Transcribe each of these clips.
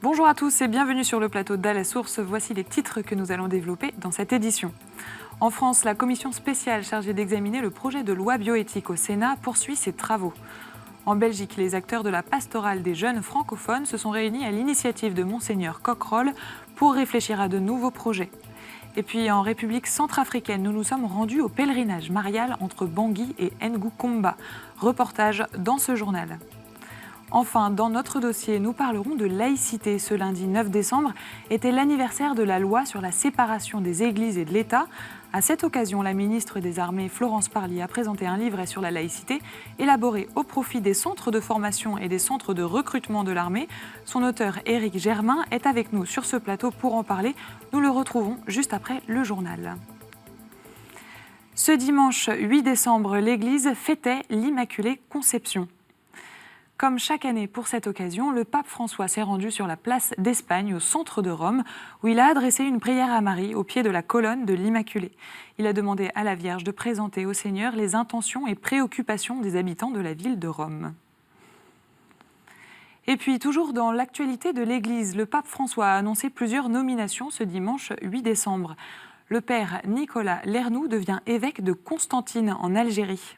Bonjour à tous et bienvenue sur le plateau d'À la Source. Voici les titres que nous allons développer dans cette édition. En France, la commission spéciale chargée d'examiner le projet de loi bioéthique au Sénat poursuit ses travaux. En Belgique, les acteurs de la pastorale des jeunes francophones se sont réunis à l'initiative de Monseigneur Coquerolles pour réfléchir à de nouveaux projets. Et puis en République centrafricaine, nous nous sommes rendus au pèlerinage marial entre Bangui et Ngoukomba. Reportage dans ce journal. Enfin, dans notre dossier, nous parlerons de laïcité. Ce lundi 9 décembre était l'anniversaire de la loi sur la séparation des églises et de l'État. À cette occasion, la ministre des Armées, Florence Parly, a présenté un livret sur la laïcité, élaboré au profit des centres de formation et des centres de recrutement de l'armée. Son auteur, Éric Germain, est avec nous sur ce plateau pour en parler. Nous le retrouvons juste après le journal. Ce dimanche 8 décembre, l'Église fêtait l'Immaculée Conception. Comme chaque année pour cette occasion, le pape François s'est rendu sur la place d'Espagne, au centre de Rome, où il a adressé une prière à Marie au pied de la colonne de l'Immaculée. Il a demandé à la Vierge de présenter au Seigneur les intentions et préoccupations des habitants de la ville de Rome. Et puis, toujours dans l'actualité de l'Église, le pape François a annoncé plusieurs nominations ce dimanche 8 décembre. Le père Nicolas Lernoux devient évêque de Constantine, en Algérie.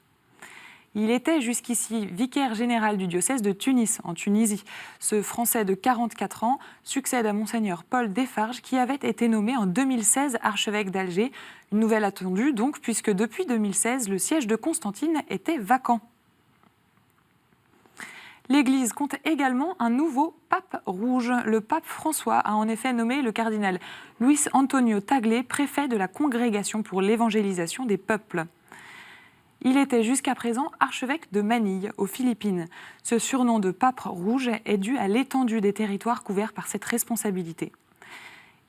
Il était jusqu'ici vicaire général du diocèse de Tunis, en Tunisie. Ce Français de 44 ans succède à Monseigneur Paul Defarge, qui avait été nommé en 2016 archevêque d'Alger. Une nouvelle attendue donc, puisque depuis 2016, le siège de Constantine était vacant. L'Église compte également un nouveau pape rouge. Le pape François a en effet nommé le cardinal Luis Antonio Tagle, préfet de la Congrégation pour l'évangélisation des peuples. Il était jusqu'à présent archevêque de Manille, aux Philippines. Ce surnom de pape rouge est dû à l'étendue des territoires couverts par cette responsabilité.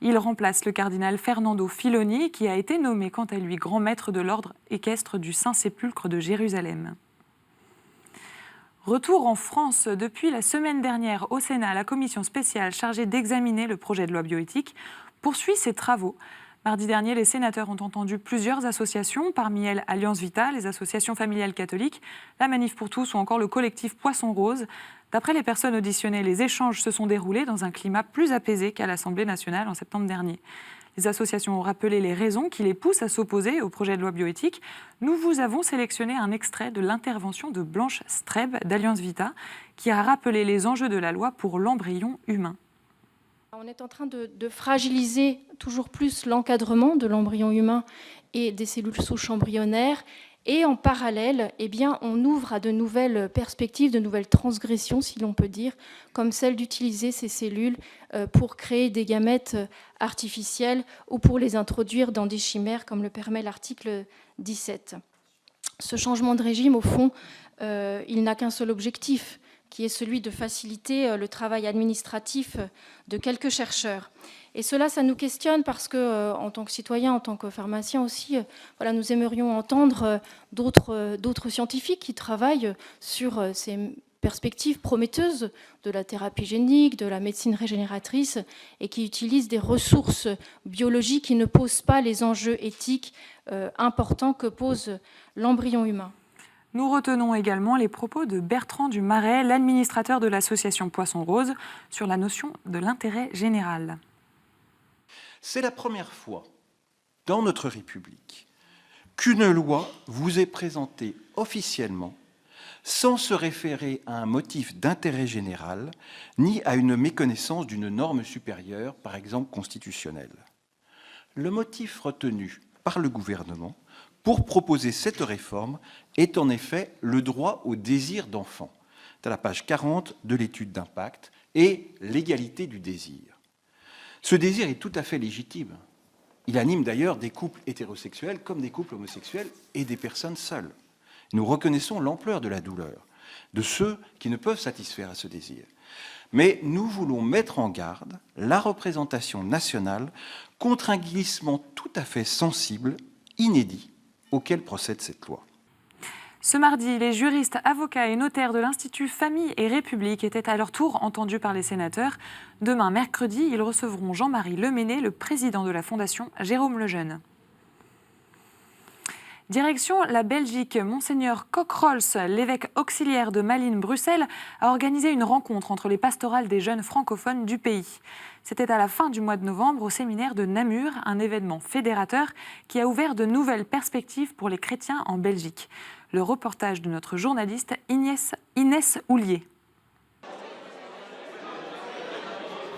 Il remplace le cardinal Fernando Filoni, qui a été nommé quant à lui grand maître de l'ordre équestre du Saint-Sépulcre de Jérusalem. Retour en France. Depuis la semaine dernière, au Sénat, la commission spéciale chargée d'examiner le projet de loi bioéthique poursuit ses travaux. Mardi dernier, les sénateurs ont entendu plusieurs associations, parmi elles Alliance Vita, les associations familiales catholiques, la Manif pour tous ou encore le collectif Poisson Rose. D'après les personnes auditionnées, les échanges se sont déroulés dans un climat plus apaisé qu'à l'Assemblée nationale en septembre dernier. Les associations ont rappelé les raisons qui les poussent à s'opposer au projet de loi bioéthique. Nous vous avons sélectionné un extrait de l'intervention de Blanche Streb d'Alliance Vita, qui a rappelé les enjeux de la loi pour l'embryon humain. On est en train de fragiliser toujours plus l'encadrement de l'embryon humain et des cellules souches embryonnaires. Et en parallèle, on ouvre à de nouvelles perspectives, de nouvelles transgressions, si l'on peut dire, comme celle d'utiliser ces cellules pour créer des gamètes artificiels ou pour les introduire dans des chimères, comme le permet l'article 17. Ce changement de régime, au fond, il n'a qu'un seul objectif, qui est celui de faciliter le travail administratif de quelques chercheurs. Et cela, ça nous questionne parce que, en tant que citoyens, en tant que pharmaciens aussi, nous aimerions entendre d'autres scientifiques qui travaillent sur ces perspectives prometteuses de la thérapie génique, de la médecine régénératrice, et qui utilisent des ressources biologiques qui ne posent pas les enjeux éthiques importants que pose l'embryon humain. Nous retenons également les propos de Bertrand du Marais, l'administrateur de l'association Poisson Rose, sur la notion de l'intérêt général. C'est la première fois dans notre République qu'une loi vous est présentée officiellement sans se référer à un motif d'intérêt général ni à une méconnaissance d'une norme supérieure, par exemple constitutionnelle. Le motif retenu par le gouvernement pour proposer cette réforme est en effet le droit au désir d'enfant. C'est à la page 40 de l'étude d'impact, et l'égalité du désir. Ce désir est tout à fait légitime. Il anime d'ailleurs des couples hétérosexuels comme des couples homosexuels et des personnes seules. Nous reconnaissons l'ampleur de la douleur de ceux qui ne peuvent satisfaire à ce désir. Mais nous voulons mettre en garde la représentation nationale contre un glissement tout à fait sensible, inédit, auquel procède cette loi. Ce mardi, les juristes, avocats et notaires de l'Institut Famille et République étaient à leur tour entendus par les sénateurs. Demain, mercredi, ils recevront Jean-Marie Leméné, le président de la Fondation Jérôme Lejeune. Direction la Belgique, Monseigneur Cockrols, l'évêque auxiliaire de Malines-Bruxelles, a organisé une rencontre entre les pastorales des jeunes francophones du pays. C'était à la fin du mois de novembre au séminaire de Namur, un événement fédérateur qui a ouvert de nouvelles perspectives pour les chrétiens en Belgique. Le reportage de notre journaliste Inès Houlier.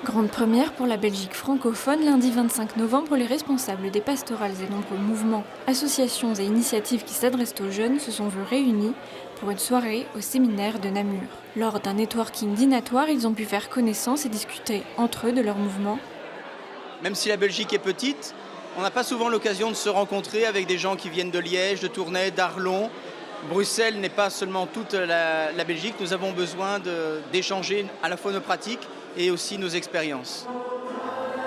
Grande première pour la Belgique francophone, lundi 25 novembre, les responsables des pastorales et nombreux mouvements, associations et initiatives qui s'adressent aux jeunes se sont vus réunis pour une soirée au séminaire de Namur. Lors d'un networking dînatoire, ils ont pu faire connaissance et discuter entre eux de leur mouvement. Même si la Belgique est petite, on n'a pas souvent l'occasion de se rencontrer avec des gens qui viennent de Liège, de Tournai, d'Arlon. Bruxelles n'est pas seulement toute la Belgique, nous avons besoin d'échanger à la fois nos pratiques et aussi nos expériences.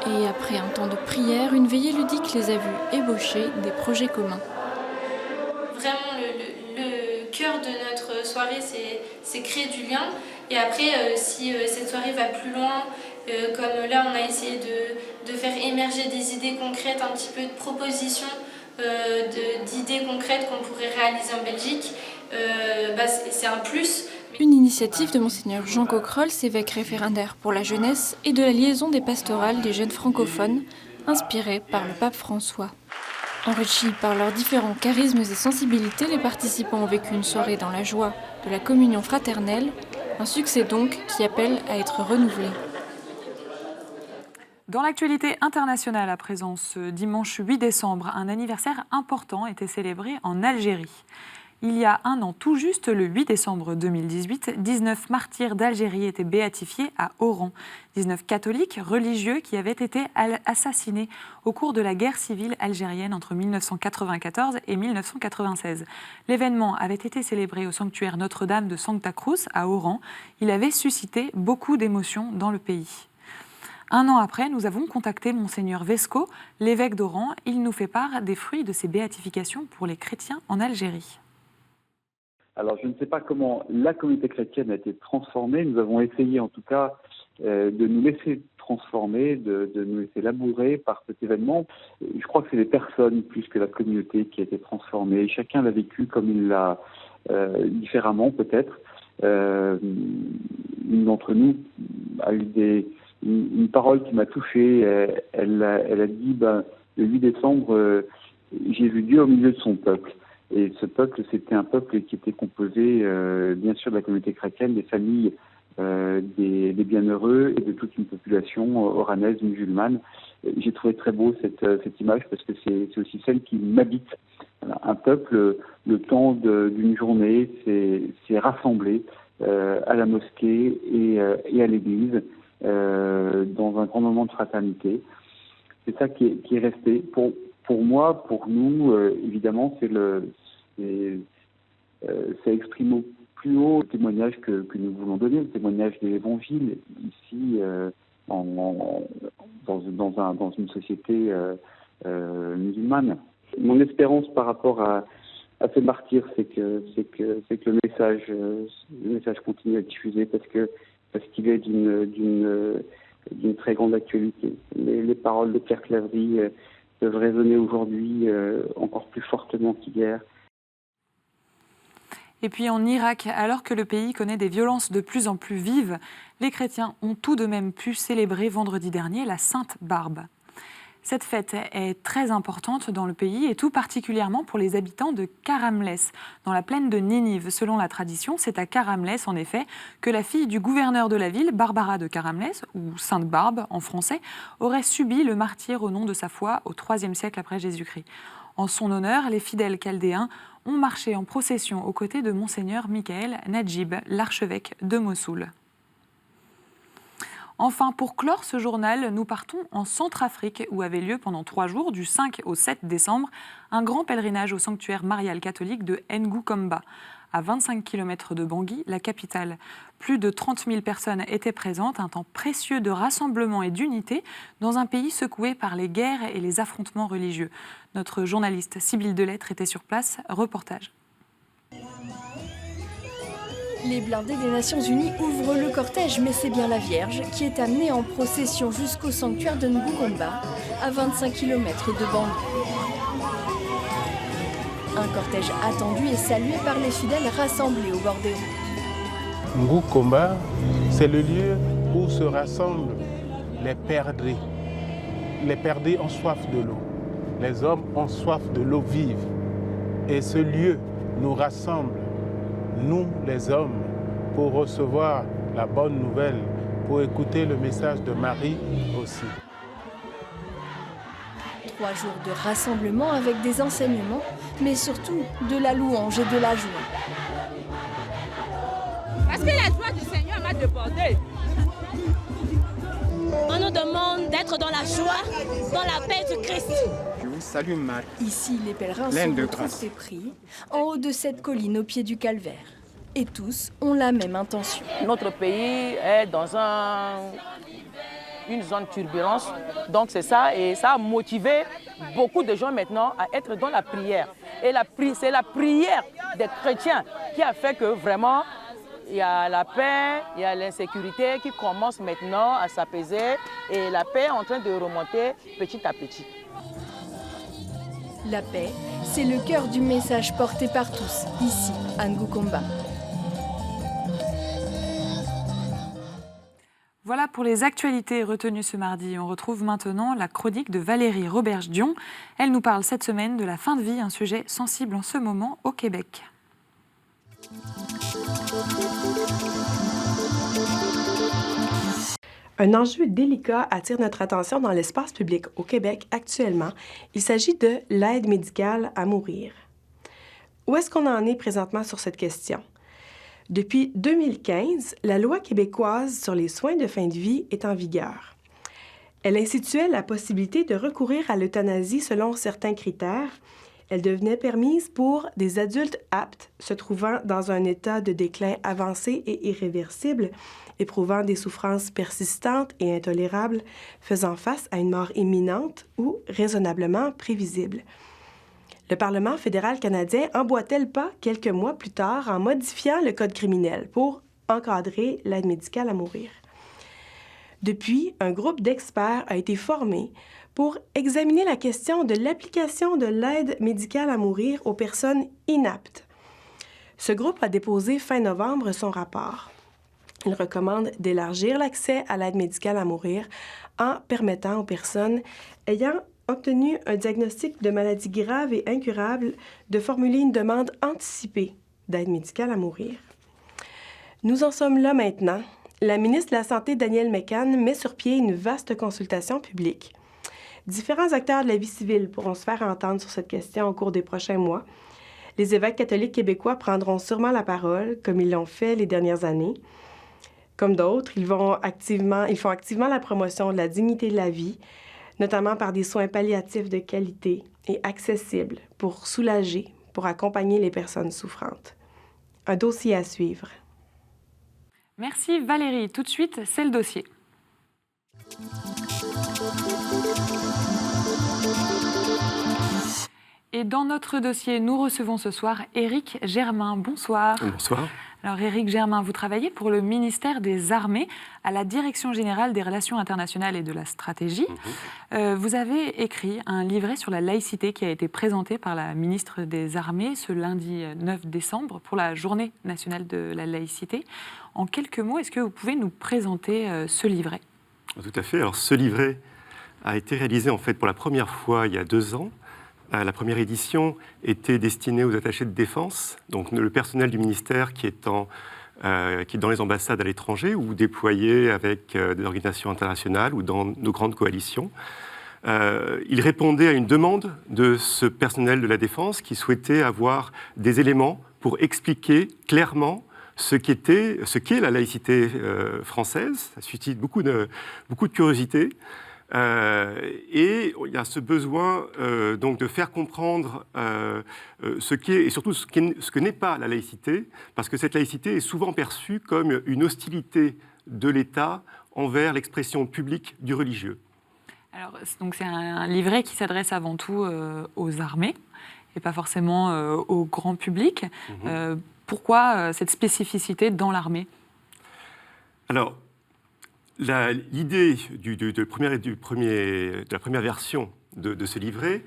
Et après un temps de prière, une veillée ludique les a vus ébaucher des projets communs. Vraiment, le cœur de notre soirée, c'est créer du lien. Et après, si cette soirée va plus loin, comme là, on a essayé de faire émerger des idées concrètes, un petit peu de propositions, d'idées concrètes qu'on pourrait réaliser en Belgique, c'est un plus. Une initiative de Monseigneur Jean Cockrols, évêque référendaire pour la jeunesse, et de la liaison des pastorales des jeunes francophones, inspirée par le pape François. Enrichis par leurs différents charismes et sensibilités, les participants ont vécu une soirée dans la joie de la communion fraternelle, un succès donc qui appelle à être renouvelé. Dans l'actualité internationale à présent, ce dimanche 8 décembre, un anniversaire important était célébré en Algérie. Il y a un an tout juste, le 8 décembre 2018, 19 martyrs d'Algérie étaient béatifiés à Oran. 19 catholiques religieux qui avaient été assassinés au cours de la guerre civile algérienne entre 1994 et 1996. L'événement avait été célébré au sanctuaire Notre-Dame de Santa Cruz à Oran. Il avait suscité beaucoup d'émotions dans le pays. Un an après, nous avons contacté Monseigneur Vesco, l'évêque d'Oran. Il nous fait part des fruits de ces béatifications pour les chrétiens en Algérie. Alors, je ne sais pas comment la communauté chrétienne a été transformée. Nous avons essayé, en tout cas, de nous laisser transformer, de nous laisser labourer par cet événement. Je crois que c'est les personnes, plus que la communauté, qui a été transformée. Chacun l'a vécu comme il l'a différemment, peut-être. Une d'entre nous a eu une parole qui m'a touché. Elle a dit, le 8 décembre, j'ai vu Dieu au milieu de son peuple. Et ce peuple, c'était un peuple qui était composé, bien sûr, de la communauté chrétienne, des familles, des bienheureux et de toute une population oranaise, musulmane. J'ai trouvé très beau cette image parce que c'est aussi celle qui m'habite. Voilà, un peuple, le temps d'une journée, s'est rassemblé à la mosquée et à l'église dans un grand moment de fraternité. C'est ça qui est resté. Pour moi, pour nous, évidemment, ça exprime au plus haut le témoignage que nous voulons donner, le témoignage de l'Évangile, ici, dans une société musulmane. Mon espérance par rapport à ce martyr, c'est que le message continue à être diffusé parce qu'il est d'une très grande actualité. Les paroles de Pierre Claverie peuvent résonner aujourd'hui encore plus fortement qu'hier. Et puis en Irak, alors que le pays connaît des violences de plus en plus vives, les chrétiens ont tout de même pu célébrer vendredi dernier la Sainte Barbe. Cette fête est très importante dans le pays et tout particulièrement pour les habitants de Karamlès, dans la plaine de Ninive. Selon la tradition, c'est à Karamlès, en effet, que la fille du gouverneur de la ville, Barbara de Karamlès, ou Sainte Barbe en français, aurait subi le martyre au nom de sa foi au IIIe siècle après Jésus-Christ. En son honneur, les fidèles chaldéens ont marché en procession aux côtés de Monseigneur Michael Najib, l'archevêque de Mossoul. Enfin, pour clore ce journal, nous partons en Centrafrique où avait lieu pendant 3 jours, du 5 au 7 décembre, un grand pèlerinage au sanctuaire marial catholique de Ngoukomba, à 25 km de Bangui, la capitale. Plus de 30 000 personnes étaient présentes, un temps précieux de rassemblement et d'unité dans un pays secoué par les guerres et les affrontements religieux. Notre journaliste Sybille Delettre était sur place, reportage. Les blindés des Nations Unies ouvrent le cortège, mais c'est bien la Vierge qui est amenée en procession jusqu'au sanctuaire de Ngukomba, à 25 km de Bandung. Un cortège attendu et salué par les fidèles rassemblés au bord des routes. Ngukomba, c'est le lieu où se rassemblent les perdrix. Les perdrix ont soif de l'eau. Les hommes ont soif de l'eau vive. Et ce lieu nous rassemble, nous les hommes, pour recevoir la bonne nouvelle, pour écouter le message de Marie aussi. 3 jours de rassemblement avec des enseignements, mais surtout de la louange et de la joie. Parce que la joie du Seigneur m'a débordé. On nous demande d'être dans la joie, dans la paix du Christ. Je vous salue Marie. Ici, les pèlerins se retrouvent épris, en haut de cette colline au pied du calvaire. Et tous ont la même intention. Notre pays est dans une zone de turbulence, donc c'est ça, et ça a motivé beaucoup de gens maintenant à être dans la prière. Et c'est la prière des chrétiens qui a fait que vraiment, il y a la paix, il y a l'insécurité qui commence maintenant à s'apaiser, et la paix est en train de remonter petit à petit. La paix, c'est le cœur du message porté par tous, ici, à Ngukomba. Voilà pour les actualités retenues ce mardi. On retrouve maintenant la chronique de Valérie Roberge-Dion. Elle nous parle cette semaine de la fin de vie, un sujet sensible en ce moment au Québec. Un enjeu délicat attire notre attention dans l'espace public au Québec actuellement. Il s'agit de l'aide médicale à mourir. Où est-ce qu'on en est présentement sur cette question? Depuis 2015, la loi québécoise sur les soins de fin de vie est en vigueur. Elle instituait la possibilité de recourir à l'euthanasie selon certains critères. Elle devenait permise pour des adultes aptes se trouvant dans un état de déclin avancé et irréversible, éprouvant des souffrances persistantes et intolérables, faisant face à une mort imminente ou raisonnablement prévisible. Le Parlement fédéral canadien emboîtait le pas quelques mois plus tard en modifiant le Code criminel pour encadrer l'aide médicale à mourir. Depuis, un groupe d'experts a été formé pour examiner la question de l'application de l'aide médicale à mourir aux personnes inaptes. Ce groupe a déposé fin novembre son rapport. Il recommande d'élargir l'accès à l'aide médicale à mourir en permettant aux personnes ayant obtenu un diagnostic de maladie grave et incurable de formuler une demande anticipée d'aide médicale à mourir. Nous en sommes là maintenant. La ministre de la Santé, Danielle McCann, met sur pied une vaste consultation publique. Différents acteurs de la vie civile pourront se faire entendre sur cette question au cours des prochains mois. Les évêques catholiques québécois prendront sûrement la parole, comme ils l'ont fait les dernières années. Comme d'autres, ils font activement la promotion de la dignité de la vie, notamment par des soins palliatifs de qualité et accessibles pour soulager, pour accompagner les personnes souffrantes. Un dossier à suivre. Merci Valérie. Tout de suite, c'est le dossier. Et dans notre dossier, nous recevons ce soir Éric Germain. Bonsoir. Bonsoir. Alors Éric Germain, vous travaillez pour le ministère des Armées à la Direction générale des relations internationales et de la stratégie. Vous avez écrit un livret sur la laïcité qui a été présenté par la ministre des Armées ce lundi 9 décembre pour la Journée nationale de la laïcité. En quelques mots, est-ce que vous pouvez nous présenter ce livret ? Tout à fait. Alors ce livret a été réalisé en fait pour la première fois il y a 2 ans. La première édition était destinée aux attachés de défense, donc le personnel du ministère qui est dans les ambassades à l'étranger ou déployé avec des organisations internationales ou dans nos grandes coalitions. Il répondait à une demande de ce personnel de la défense qui souhaitait avoir des éléments pour expliquer clairement ce qu'est la laïcité française. Ça suscite beaucoup de curiosité. Et il y a ce besoin donc de faire comprendre ce qu'est et surtout ce que n'est pas la laïcité, parce que cette laïcité est souvent perçue comme une hostilité de l'État envers l'expression publique du religieux. Alors, donc c'est un livret qui s'adresse avant tout aux armées et pas forcément au grand public. Pourquoi cette spécificité dans l'armée ? Alors, l'idée de la première version de ce livret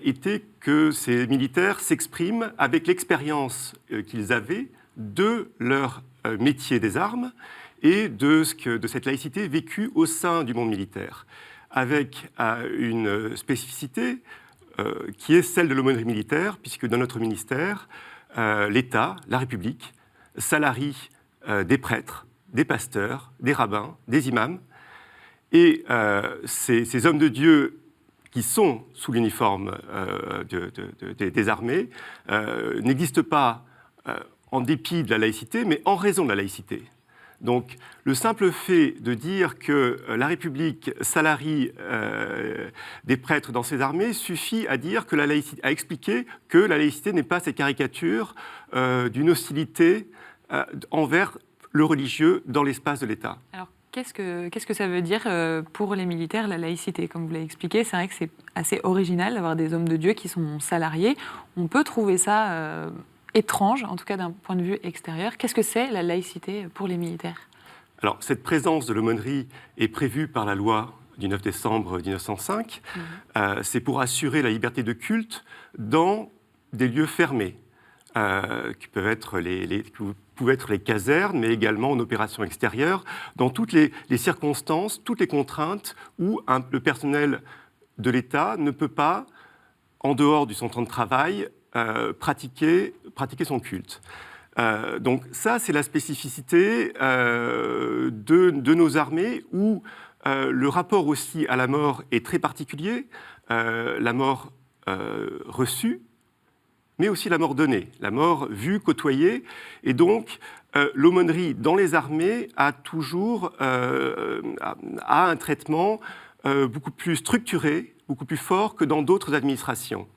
était que ces militaires s'expriment avec l'expérience qu'ils avaient de leur métier des armes et de cette laïcité vécue au sein du monde militaire, avec une spécificité qui est celle de l'aumônerie militaire, puisque dans notre ministère, l'État, la République, salarie des prêtres, des pasteurs, des rabbins, des imams, et ces hommes de Dieu qui sont sous l'uniforme des armées n'existent pas en dépit de la laïcité, mais en raison de la laïcité. Donc, le simple fait de dire que la République salarie des prêtres dans ses armées suffit à dire que à expliquer que la laïcité n'est pas cette caricature d'une hostilité envers le religieux dans l'espace de l'État. Alors, qu'est-ce que ça veut dire pour les militaires, la laïcité ? Comme vous l'avez expliqué, c'est vrai que c'est assez original d'avoir des hommes de Dieu qui sont salariés. On peut trouver ça étrange, en tout cas d'un point de vue extérieur. Qu'est-ce que c'est la laïcité pour les militaires ? Alors, cette présence de l'aumônerie est prévue par la loi du 9 décembre 1905. C'est pour assurer la liberté de culte dans des lieux fermés, qui peuvent être les casernes, mais également en opération extérieure, dans toutes les circonstances, toutes les contraintes où le personnel de l'État ne peut pas, en dehors du son temps de travail, pratiquer son culte. Donc ça, c'est la spécificité de nos armées, où le rapport aussi à la mort est très particulier, la mort reçue, mais aussi la mort donnée, la mort vue, côtoyée. Et donc, l'aumônerie dans les armées a toujours un traitement beaucoup plus structuré, beaucoup plus fort que dans d'autres administrations.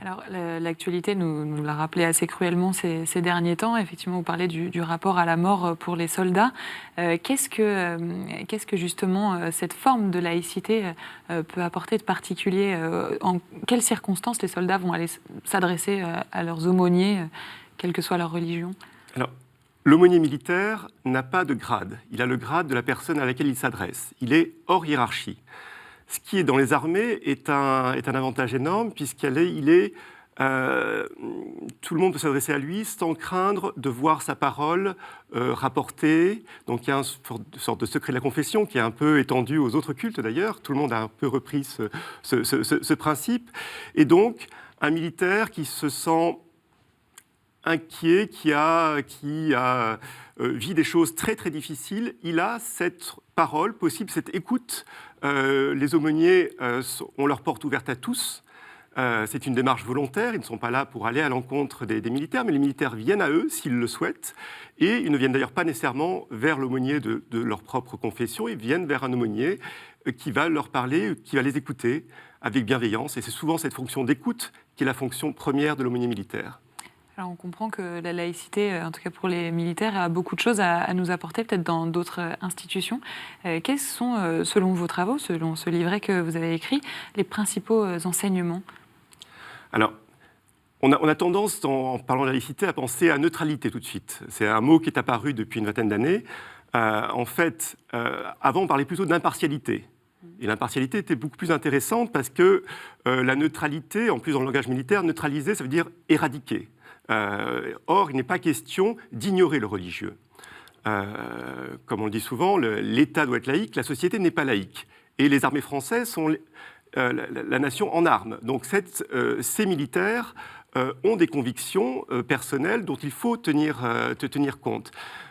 Alors, l'actualité nous l'a rappelé assez cruellement ces derniers temps. Effectivement, vous parlez du rapport à la mort pour les soldats. Qu'est-ce que justement cette forme de laïcité peut apporter de particulier ? En quelles circonstances les soldats vont aller s'adresser à leurs aumôniers, quelle que soit leur religion ? Alors, l'aumônier militaire n'a pas de grade. Il a le grade de la personne à laquelle il s'adresse. Il est hors hiérarchie. Ce qui est dans les armées est un avantage énorme, puisqu'il est tout le monde peut s'adresser à lui sans craindre de voir sa parole rapportée. Donc il y a une sorte de secret de la confession qui est un peu étendu aux autres cultes d'ailleurs. Tout le monde a un peu repris ce principe. Et donc un militaire qui se sent inquiet, qui a vit des choses très très difficiles, il a cette parole possible, cette écoute. Les aumôniers ont leur porte ouverte à tous. C'est une démarche volontaire, ils ne sont pas là pour aller à l'encontre des militaires, mais les militaires viennent à eux s'ils le souhaitent, et ils ne viennent d'ailleurs pas nécessairement vers l'aumônier de leur propre confession, ils viennent vers un aumônier qui va leur parler, qui va les écouter avec bienveillance, et c'est souvent cette fonction d'écoute qui est la fonction première de l'aumônier militaire. Alors on comprend que la laïcité, en tout cas pour les militaires, a beaucoup de choses à nous apporter, peut-être dans d'autres institutions. Quels sont, selon vos travaux, selon ce livret que vous avez écrit, les principaux enseignements ? Alors, on a tendance, en parlant de la laïcité, à penser à neutralité tout de suite. C'est un mot qui est apparu depuis une vingtaine d'années. En fait, avant, on parlait plutôt d'impartialité. Et l'impartialité était beaucoup plus intéressante parce que la neutralité, en plus dans le langage militaire, neutraliser, ça veut dire éradiquer. Or, il n'est pas question d'ignorer le religieux. Comme on le dit souvent, l'État doit être laïque, la société n'est pas laïque. Et les armées françaises sont la nation en armes. Donc ces militaires ont des convictions personnelles dont il faut tenir compte.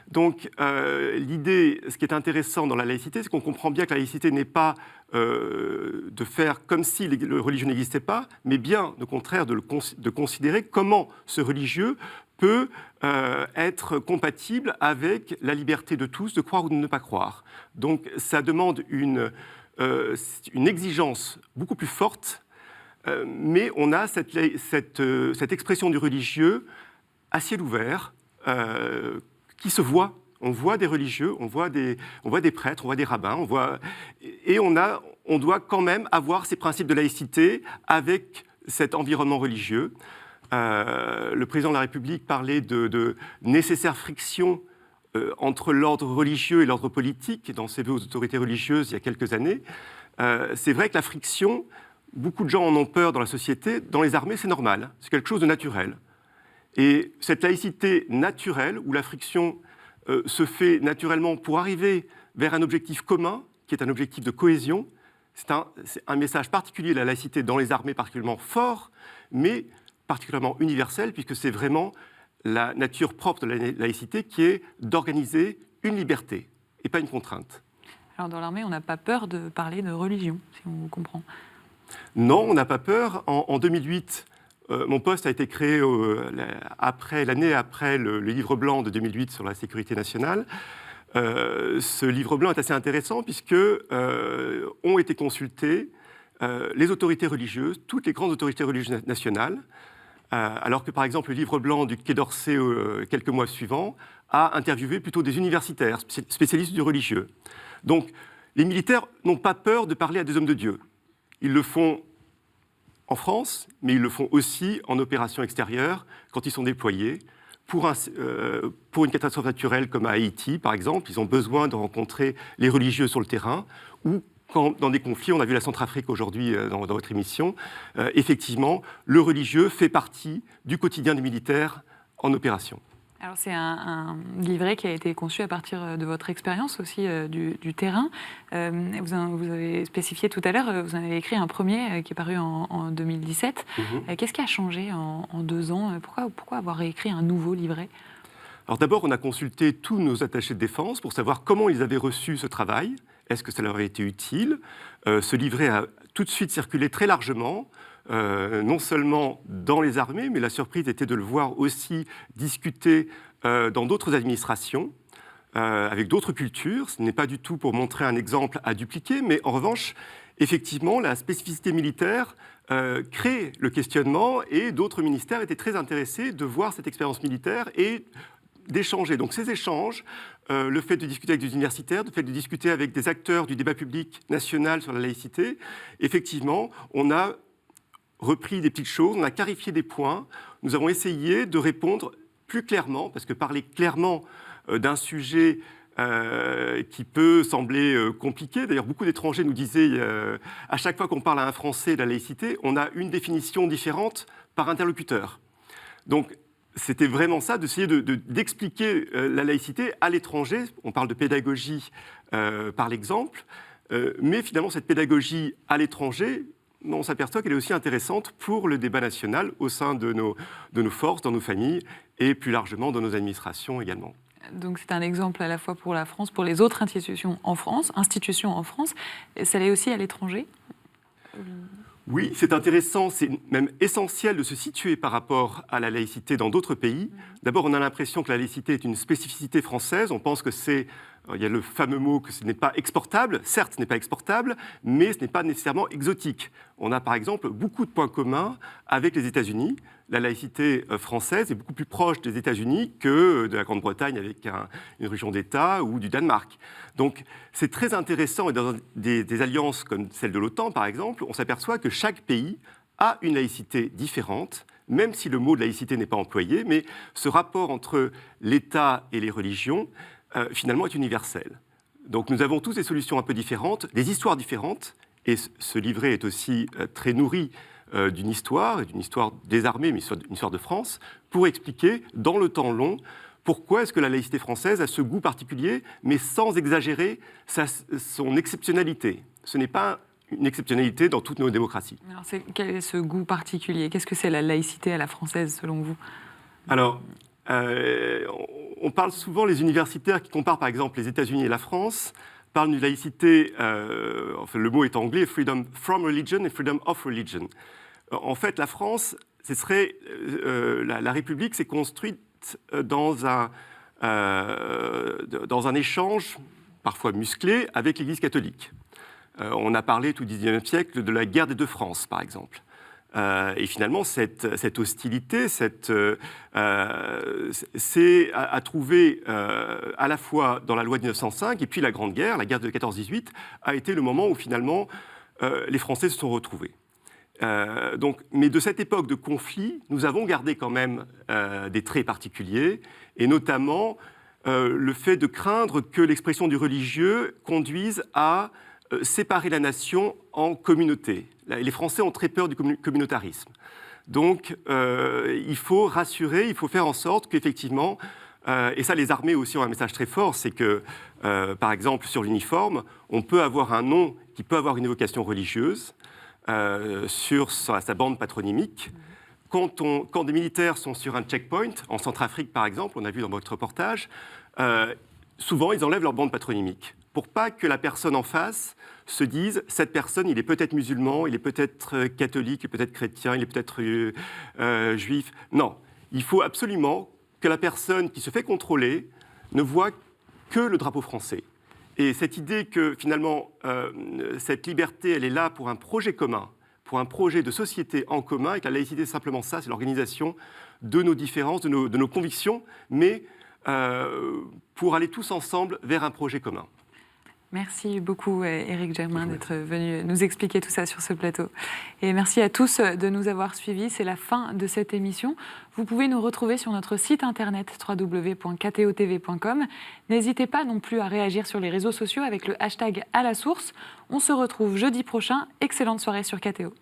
Donc l'idée, ce qui est intéressant dans la laïcité, c'est qu'on comprend bien que la laïcité n'est pas de faire comme si le religieux n'existait pas, mais bien, au contraire, de considérer comment ce religieux peut être compatible avec la liberté de tous de croire ou de ne pas croire. Donc ça demande une exigence beaucoup plus forte, mais on a cette expression du religieux à ciel ouvert qui se voit. On voit des religieux, on voit des prêtres, on voit des rabbins, et on doit quand même avoir ces principes de laïcité avec cet environnement religieux. le président de la République parlait de nécessaire friction entre l'ordre religieux et l'ordre politique dans ses vœux aux autorités religieuses il y a quelques années. C'est vrai que la friction, beaucoup de gens en ont peur dans la société. Dans les armées, c'est normal, c'est quelque chose de naturel. Et cette laïcité naturelle, où la friction se fait naturellement pour arriver vers un objectif commun, qui est un objectif de cohésion, c'est un message particulier de la laïcité dans les armées, particulièrement fort, mais particulièrement universel, puisque c'est vraiment la nature propre de la laïcité qui est d'organiser une liberté et pas une contrainte. Alors dans l'armée, on n'a pas peur de parler de religion, si on comprend. Non, on n'a pas peur. En 2008, mon poste a été créé l'année après le livre blanc de 2008 sur la sécurité nationale. Ce livre blanc est assez intéressant puisque ont été consultées les autorités religieuses, toutes les grandes autorités religieuses nationales, alors que par exemple le livre blanc du Quai d'Orsay quelques mois suivants a interviewé plutôt des universitaires, spécialistes du religieux. Donc les militaires n'ont pas peur de parler à des hommes de Dieu. Ils le font en France, mais ils le font aussi en opération extérieure quand ils sont déployés. Pour une catastrophe naturelle comme à Haïti, par exemple, ils ont besoin de rencontrer les religieux sur le terrain, ou quand, dans des conflits, on a vu la Centrafrique aujourd'hui dans votre émission, effectivement, le religieux fait partie du quotidien des militaires en opération. Alors c'est un livret qui a été conçu à partir de votre expérience aussi du terrain. Vous avez spécifié tout à l'heure, vous en avez écrit un premier qui est paru en 2017. Qu'est-ce qui a changé en 2 ans ? Pourquoi avoir réécrit un nouveau livret ? Alors d'abord, on a consulté tous nos attachés de défense pour savoir comment ils avaient reçu ce travail. Est-ce que ça leur a été utile ? Ce livret a tout de suite circulé très largement. Non seulement dans les armées, mais la surprise était de le voir aussi discuter dans d'autres administrations, avec d'autres cultures. Ce n'est pas du tout pour montrer un exemple à dupliquer, mais en revanche, effectivement, la spécificité militaire crée le questionnement et d'autres ministères étaient très intéressés de voir cette expérience militaire et d'échanger. Donc ces échanges, le fait de discuter avec des universitaires, le fait de discuter avec des acteurs du débat public national sur la laïcité, effectivement, on a repris des petites choses, on a clarifié des points, nous avons essayé de répondre plus clairement, parce que parler clairement d'un sujet qui peut sembler compliqué, d'ailleurs beaucoup d'étrangers nous disaient, à chaque fois qu'on parle à un Français de la laïcité, on a une définition différente par interlocuteur. Donc c'était vraiment ça, d'essayer d'expliquer la laïcité à l'étranger, on parle de pédagogie par l'exemple, mais finalement cette pédagogie à l'étranger, on s'aperçoit qu'elle est aussi intéressante pour le débat national au sein de nos forces, dans nos familles et plus largement dans nos administrations également. Donc c'est un exemple à la fois pour la France, pour les autres institutions en France, ça l'est aussi à l'étranger ? Oui, c'est intéressant, c'est même essentiel de se situer par rapport à la laïcité dans d'autres pays. D'abord, on a l'impression que la laïcité est une spécificité française. On pense que il y a le fameux mot que ce n'est pas exportable. Certes, ce n'est pas exportable, mais ce n'est pas nécessairement exotique. On a par exemple beaucoup de points communs avec les États-Unis. La laïcité française est beaucoup plus proche des États-Unis que de la Grande-Bretagne avec une religion d'État ou du Danemark. Donc c'est très intéressant, et dans des alliances comme celle de l'OTAN par exemple, on s'aperçoit que chaque pays a une laïcité différente, même si le mot de laïcité n'est pas employé, mais ce rapport entre l'État et les religions, finalement, est universel. Donc nous avons tous des solutions un peu différentes, des histoires différentes, et ce livret est aussi très nourri d'une histoire des armées, mais une histoire de France, pour expliquer, dans le temps long, pourquoi est-ce que la laïcité française a ce goût particulier, mais sans exagérer son exceptionnalité. Ce n'est pas une exceptionnalité dans toutes nos démocraties. Alors quel est ce goût particulier ? Qu'est-ce que c'est la laïcité à la française, selon vous ? Alors, on parle souvent, les universitaires qui comparent par exemple les États-Unis et la France, parlent d'une laïcité, le mot est anglais, freedom from religion et freedom of religion. En fait, la France, ce serait, la République s'est construite dans un échange, parfois musclé, avec l'Église catholique. On a parlé tout au XIXe siècle de la guerre des 2 France, par exemple. Et finalement, cette hostilité, a trouvé à la fois dans la loi de 1905 et puis la Grande Guerre, la guerre de 14-18, a été le moment où finalement les Français se sont retrouvés. Mais de cette époque de conflit, nous avons gardé quand même des traits particuliers, et notamment le fait de craindre que l'expression du religieux conduise à séparer la nation en communautés. Les Français ont très peur du communautarisme. Donc, il faut rassurer, il faut faire en sorte qu'effectivement, et ça, les armées aussi ont un message très fort, c'est que, par exemple, sur l'uniforme, on peut avoir un nom qui peut avoir une évocation religieuse sur sa bande patronymique. Quand des militaires sont sur un checkpoint, en Centrafrique par exemple, on a vu dans votre reportage, souvent ils enlèvent leur bande patronymique pour pas que la personne en face se dise cette personne, il est peut-être musulman, il est peut-être catholique, il est peut-être chrétien, il est peut-être juif. Non, il faut absolument que la personne qui se fait contrôler ne voit que le drapeau français. Et cette idée que finalement cette liberté, elle est là pour un projet commun, pour un projet de société en commun, et que la laïcité, c'est simplement ça, c'est l'organisation de nos différences, de nos convictions, mais pour aller tous ensemble vers un projet commun. Merci beaucoup, Éric Germain, d'être venu nous expliquer tout ça sur ce plateau. Et merci à tous de nous avoir suivis. C'est la fin de cette émission. Vous pouvez nous retrouver sur notre site internet www.ktotv.com. N'hésitez pas non plus à réagir sur les réseaux sociaux avec le hashtag #AlaSource. On se retrouve jeudi prochain. Excellente soirée sur KTO.